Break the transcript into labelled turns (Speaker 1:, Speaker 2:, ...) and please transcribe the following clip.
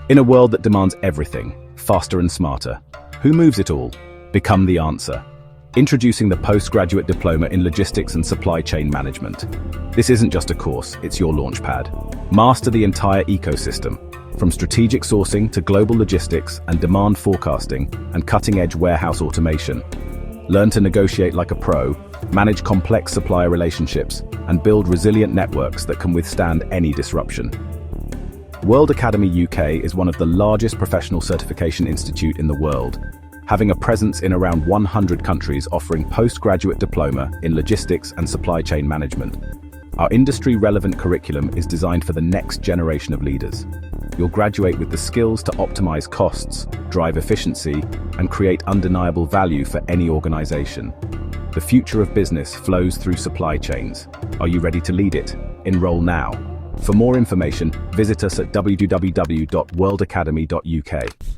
Speaker 1: In a world that demands everything, faster and smarter, who moves it all? Become the answer. Introducing the Postgraduate Diploma in Logistics and Supply Chain Management. This isn't just a course, it's your launchpad. Master the entire ecosystem, from strategic sourcing to global logistics and demand forecasting and cutting-edge warehouse automation. Learn to negotiate like a pro, manage complex supplier relationships, and build resilient networks that can withstand any disruption. World Academy UK is one of the largest professional certification institutes in the world, having a presence in around 100 countries offering postgraduate diploma in logistics and supply chain management. Our industry-relevant curriculum is designed for the next generation of leaders. You'll graduate with the skills to optimize costs, drive efficiency, and create undeniable value for any organization. The future of business flows through supply chains. Are you ready to lead it? Enroll now. For more information, visit us at www.worldacademy.uk.